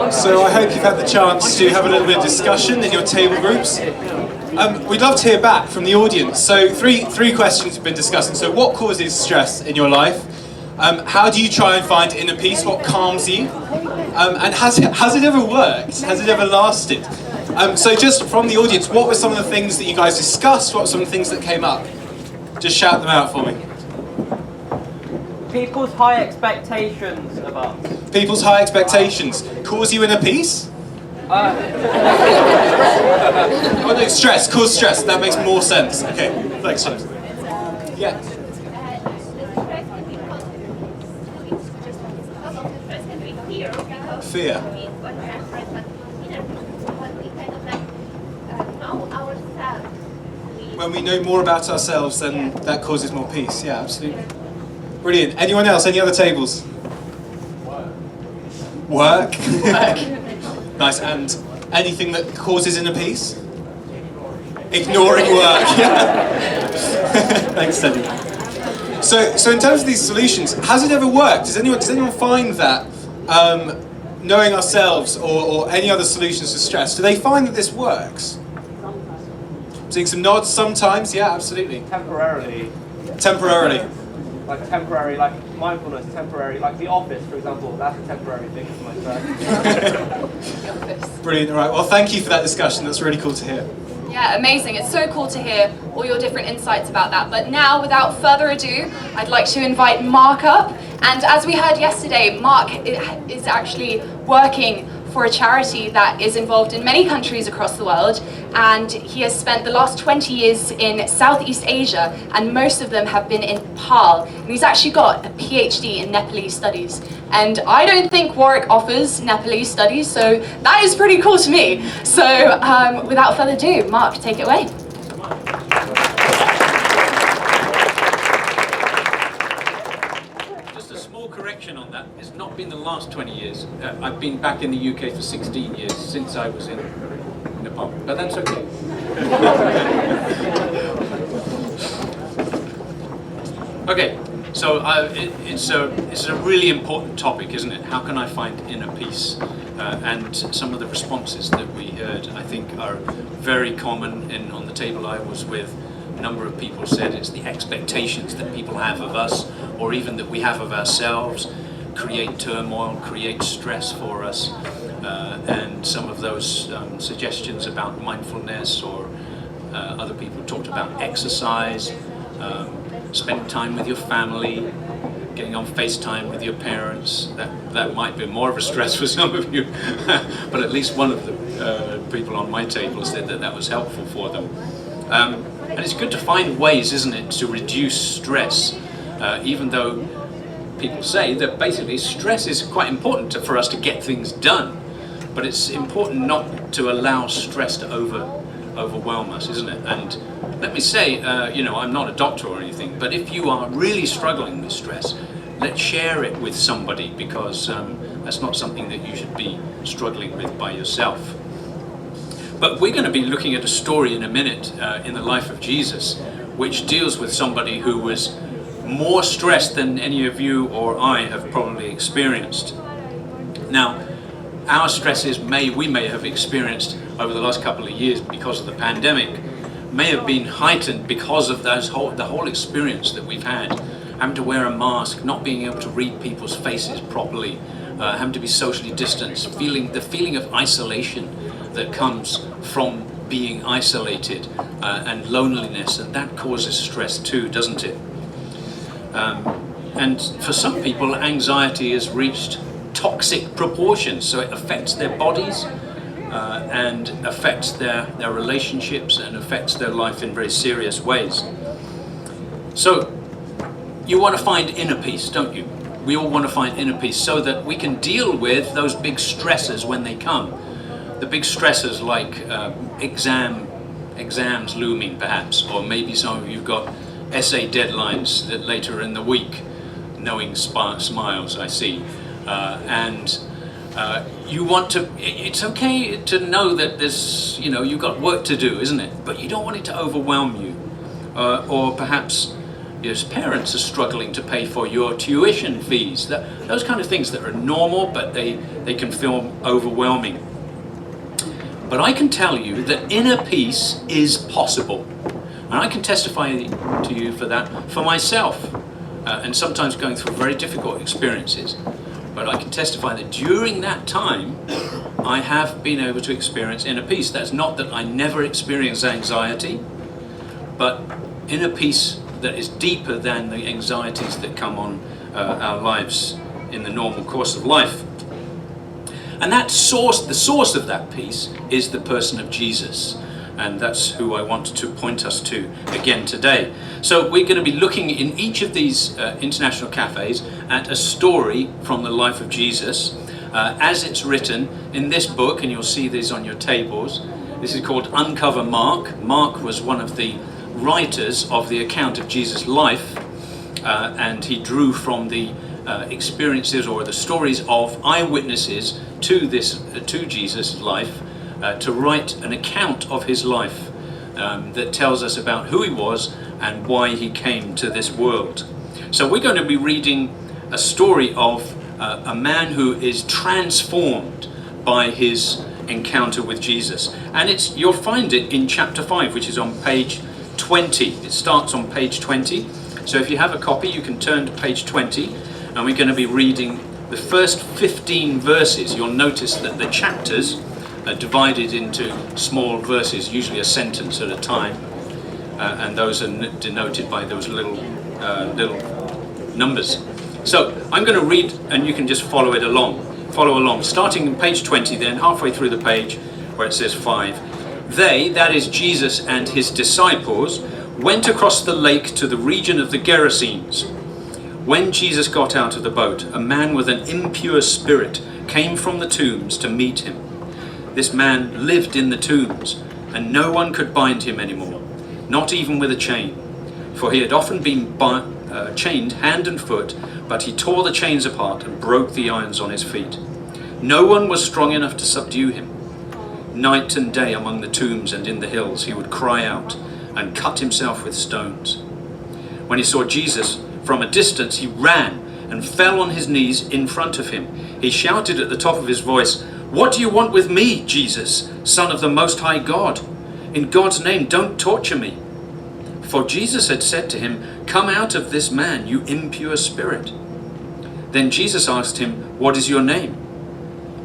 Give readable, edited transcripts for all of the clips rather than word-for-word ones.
So I hope you've had the chance to have a little bit of discussion in your table groups. We'd love to hear back from the audience. So three questions we've been discussing. So what causes stress in your life? How do you try and find inner peace? What calms you? And has it ever worked? Has it ever lasted? So just from the audience, what were some of the things that you guys discussed? What were some of the things that came up? Just shout them out for me. People's high expectations of us. People's high expectations cause you inner peace? Oh no, stress, cause stress. That makes more sense. Okay, thanks, James. Yeah. Fear. When we know more about ourselves, then that causes more peace. Yeah, absolutely. Brilliant. Anyone else? Any other tables? Work. Nice. And anything that causes inner peace? Ignoring work. Yeah. Thanks, Teddy. So in terms of these solutions, has it ever worked? Does anyone find that knowing ourselves or any other solutions to stress, do they find that this works? Seeing some nods sometimes. Yeah, absolutely. Temporarily. Temporarily. Like temporary, like mindfulness, temporary, like The Office, for example, that's a temporary thing for myself. Brilliant, all right. Well, thank you for that discussion. That's really cool to hear. Yeah, amazing. It's so cool to hear all your different insights about that. But now, without further ado, I'd like to invite Mark up. And as we heard yesterday, Mark is actually working for a charity that is involved in many countries across the world, and he has spent the last 20 years in Southeast Asia, and most of them have been in Nepal. And he's actually got a PhD in Nepalese studies. And I don't think Warwick offers Nepalese studies, so that is pretty cool to me. So without further ado, Mark, take it away. Correction on that. It's not been the last 20 years. I've been back in the UK for 16 years since I was in Nepal, but that's okay. Okay, so it's a really important topic, isn't it? How can I find inner peace? And some of the responses that we heard, I think, are very common. On the table I was with, a number of people said it's the expectations that people have of us, or even that we have of ourselves, create turmoil, create stress for us. And some of those suggestions about mindfulness, or other people talked about exercise, spend time with your family, getting on FaceTime with your parents. That might be more of a stress for some of you, but at least one of the people on my table said that was helpful for them. And it's good to find ways, isn't it, to reduce stress, even though people say that basically stress is quite important for us to get things done. But it's important not to allow stress to overwhelm us, isn't it? And let me say, I'm not a doctor or anything, but if you are really struggling with stress, let's share it with somebody, because that's not something that you should be struggling with by yourself. But we're going to be looking at a story in a minute in the life of Jesus, which deals with somebody who was more stressed than any of you or I have probably experienced. Now, our stresses we may have experienced over the last couple of years because of the pandemic, may have been heightened because of the whole experience that we've had, having to wear a mask, not being able to read people's faces properly, having to be socially distanced, the feeling of isolation that comes from being isolated, and loneliness, and that causes stress too, doesn't it? And for some people, anxiety has reached toxic proportions, so it affects their bodies and affects their relationships and affects their life in very serious ways. So you want to find inner peace, don't you? We all want to find inner peace so that we can deal with those big stressors when they come. The big stressors like exams looming perhaps, or maybe some of you got essay deadlines that later in the week, knowing smiles I see, and You want to, it's okay to know that there's, you've got work to do, isn't it? But you don't want it to overwhelm you. Or perhaps your parents are struggling to pay for your tuition fees. Those kind of things that are normal, but they can feel overwhelming. But I can tell you that inner peace is possible. And I can testify to you for that for myself. And sometimes going through very difficult experiences. But I can testify that during that time, I have been able to experience inner peace. That's not that I never experience anxiety, but inner peace that is deeper than the anxieties that come on our lives in the normal course of life. And the source of that peace is the person of Jesus. And that's who I want to point us to again today. So we're going to be looking in each of these international cafes at a story from the life of Jesus as it's written in this book, and you'll see these on your tables. This is called Uncover Mark. Mark was one of the writers of the account of Jesus' life, and he drew from the experiences or the stories of eyewitnesses to Jesus' life. To write an account of his life that tells us about who he was and why he came to this world. So we're going to be reading a story of a man who is transformed by his encounter with Jesus. And you'll find it in chapter 5, which is on page 20. It starts on page 20. So if you have a copy, you can turn to page 20, and we're going to be reading the first 15 verses. You'll notice that the chapters are divided into small verses, usually a sentence at a time, and those are denoted by those little numbers. So I'm going to read, and you can just follow along, starting on page 20, then halfway through the page where it says 5. They, that is Jesus and his disciples, went across the lake to the region of the Gerasenes. When Jesus got out of the boat, a man with an impure spirit came from the tombs to meet him. This man lived in the tombs, and no one could bind him anymore, not even with a chain. For he had often been chained hand and foot, but he tore the chains apart and broke the irons on his feet. No one was strong enough to subdue him. Night and day among the tombs and in the hills he would cry out and cut himself with stones. When he saw Jesus from a distance, he ran and fell on his knees in front of him. He shouted at the top of his voice, "What do you want with me, Jesus, Son of the Most High God? In God's name, don't torture me." For Jesus had said to him, "Come out of this man, you impure spirit." Then Jesus asked him, "What is your name?"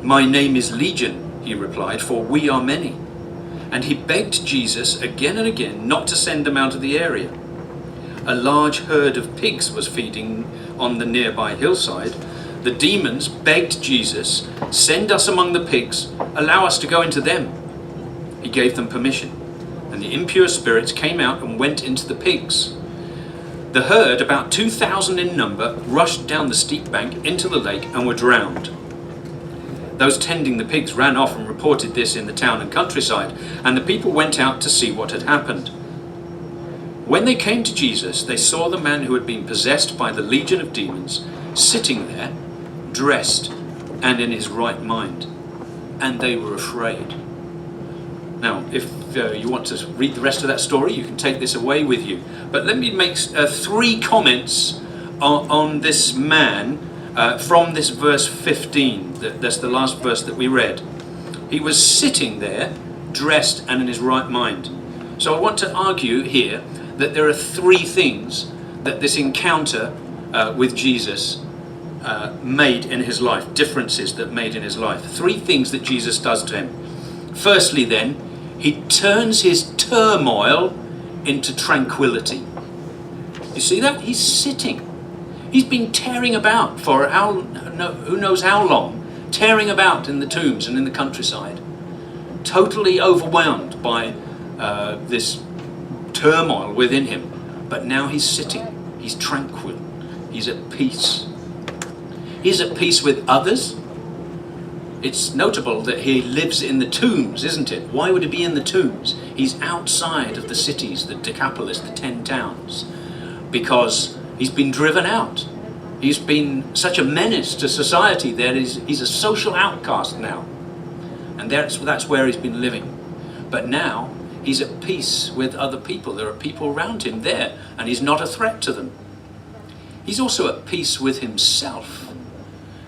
"My name is Legion," he replied, "for we are many." And he begged Jesus again and again not to send them out of the area. A large herd of pigs was feeding on the nearby hillside. The demons begged Jesus, "Send us among the pigs, allow us to go into them." He gave them permission, and the impure spirits came out and went into the pigs. The herd, about 2,000 in number, rushed down the steep bank into the lake and were drowned. Those tending the pigs ran off and reported this in the town and countryside, and the people went out to see what had happened. When they came to Jesus, they saw the man who had been possessed by the legion of demons sitting there, dressed and in his right mind, and they were afraid. Now, if you want to read the rest of that story, you can take this away with you. But let me make 3 comments on this man from this verse 15. That's the last verse that we read. He was sitting there, dressed and in his right mind. So I want to argue here that there are 3 things that this encounter with Jesus made in his life, differences that made in his life. 3 things that Jesus does to him. Firstly then, he turns his turmoil into tranquility. You see that? He's sitting. He's been tearing about for who knows how long, tearing about in the tombs and in the countryside, totally overwhelmed by this turmoil within him. But now he's sitting. He's tranquil. He's at peace. He's at peace with others. It's notable that he lives in the tombs, isn't it? Why would he be in the tombs? He's outside of the cities, the Decapolis, the 10 towns, because he's been driven out. He's been such a menace to society that he's a social outcast now. And that's where he's been living. But now he's at peace with other people. There are people around him there, and he's not a threat to them. He's also at peace with himself.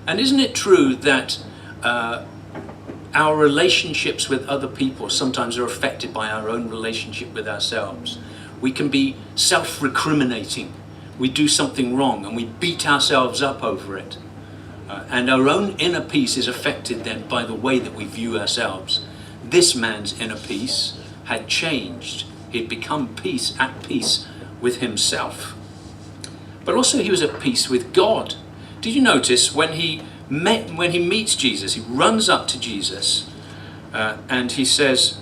And isn't it true that our relationships with other people sometimes are affected by our own relationship with ourselves? We can be self-recriminating. We do something wrong and we beat ourselves up over it. And our own inner peace is affected then by the way that we view ourselves. This man's inner peace had changed. He'd become at peace with himself. But also he was at peace with God. Did you notice when he meets Jesus, he runs up to Jesus and he says,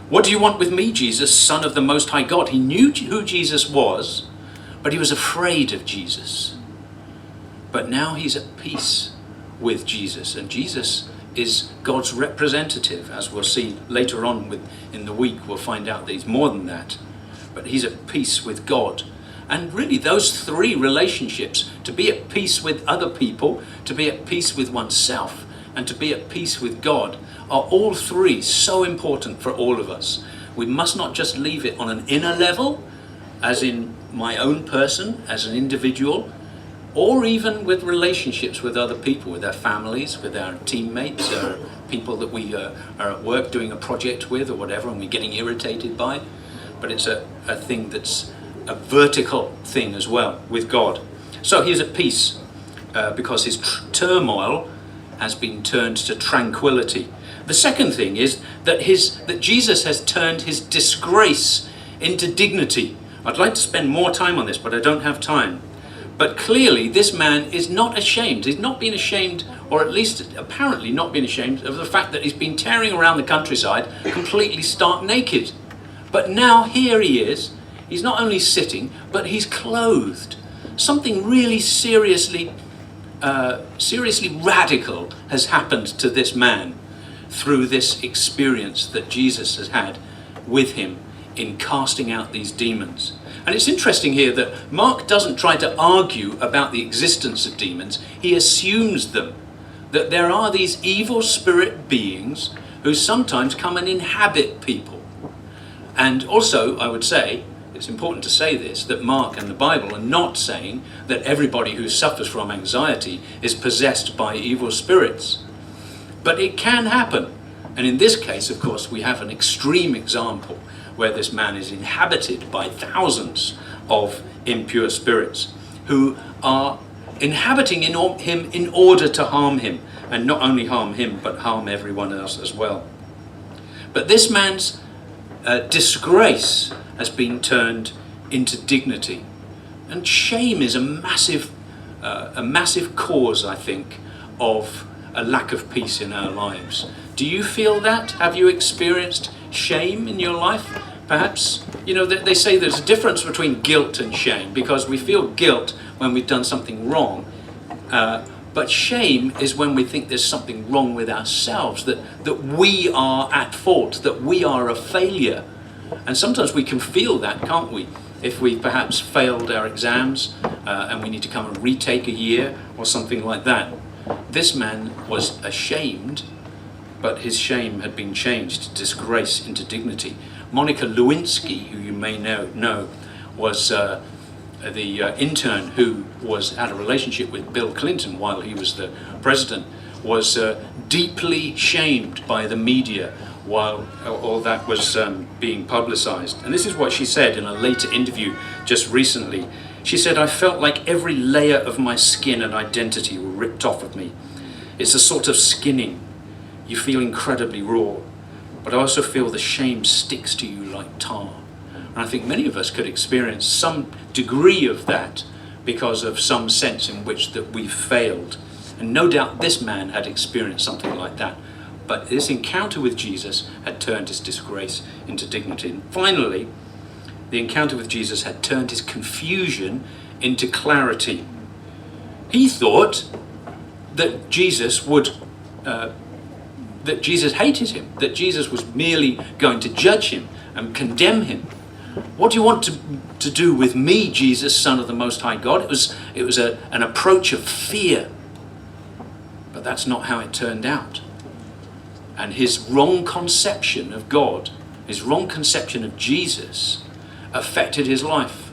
"What do you want with me, Jesus, Son of the Most High God?" He knew who Jesus was, but he was afraid of Jesus. But now he's at peace with Jesus, and Jesus is God's representative. As we'll see later on in the week, we'll find out that he's more than that. But he's at peace with God. And really those three relationships, to be at peace with other people, to be at peace with oneself, and to be at peace with God, are all three so important for all of us. We must not just leave it on an inner level, as in my own person, as an individual, or even with relationships with other people, with our families, with our teammates, or people that we are at work doing a project with or whatever, and we're getting irritated by. But it's a thing that's a vertical thing as well with God. So he's at peace because his turmoil has been turned to tranquility. The second thing is that Jesus has turned his disgrace into dignity. I'd like to spend more time on this, but I don't have time. But clearly this man is not ashamed. He's not been ashamed, or at least apparently not been ashamed, of the fact that he's been tearing around the countryside completely stark naked. But now here he is. He's not only sitting, but he's clothed. Something really seriously radical has happened to this man through this experience that Jesus has had with him in casting out these demons. And it's interesting here that Mark doesn't try to argue about the existence of demons. He assumes them, that there are these evil spirit beings who sometimes come and inhabit people. And also, I would say, it's important to say this, that Mark and the Bible are not saying that everybody who suffers from anxiety is possessed by evil spirits. But it can happen. And in this case, of course, we have an extreme example where this man is inhabited by thousands of impure spirits who are inhabiting him in order to harm him, and not only harm him, but harm everyone else as well. But this man's disgrace has been turned into dignity. And shame is a massive cause, I think, of a lack of peace in our lives. Do you feel that? Have you experienced shame in your life? Perhaps, they say there's a difference between guilt and shame, because we feel guilt when we've done something wrong. But shame is when we think there's something wrong with ourselves, that we are at fault, that we are a failure. And sometimes we can feel that, can't we? If we perhaps failed our exams and we need to come and retake a year or something like that. This man was ashamed, but his shame had been changed to disgrace into dignity. Monica Lewinsky, who you may know was the intern who had a relationship with Bill Clinton while he was the president, was deeply shamed by the media while all that was being publicized. And this is what she said in a later interview just recently. She said, "I felt like every layer of my skin and identity were ripped off of me. It's a sort of skinning. You feel incredibly raw, but I also feel the shame sticks to you like tar." And I think many of us could experience some degree of that because of some sense in which that we failed. And no doubt this man had experienced something like that. But this encounter with Jesus had turned his disgrace into dignity. And finally, the encounter with Jesus had turned his confusion into clarity. He thought that Jesus hated him, that Jesus was merely going to judge him and condemn him. What do you want to do with me, Jesus, Son of the Most High God? It was an approach of fear. But that's not how it turned out. And his wrong conception of God, his wrong conception of Jesus, affected his life.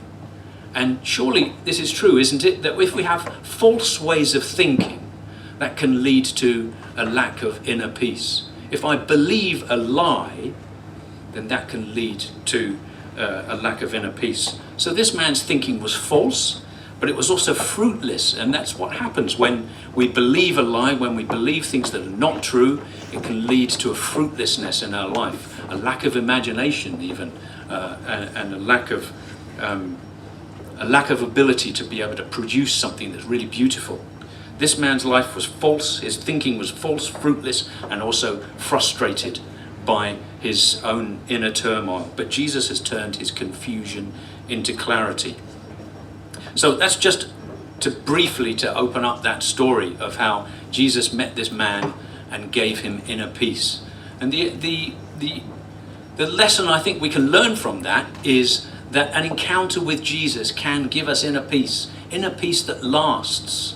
And surely this is true, isn't it? That if we have false ways of thinking, that can lead to a lack of inner peace. If I believe a lie, then that can lead to a lack of inner peace. So this man's thinking was false, but it was also fruitless. And that's what happens when we believe a lie, when we believe things that are not true. It can lead to a fruitlessness in our life, a lack of imagination even, and a lack of ability to be able to produce something that's really beautiful. This man's life was false, his thinking was false, fruitless, and also frustrated by his own inner turmoil. But Jesus has turned his confusion into clarity. So that's just to briefly to open up that story of how Jesus met this man and gave him inner peace. And the lesson I think we can learn from that is that an encounter with Jesus can give us inner peace that lasts.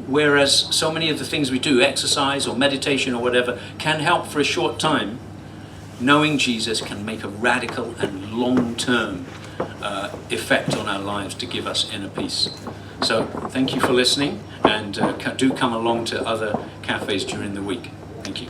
Whereas so many of the things we do, exercise or meditation or whatever, can help for a short time, knowing Jesus can make a radical and long-term effect on our lives to give us inner peace. So thank you for listening, and do come along to other cafes during the week. Thank you.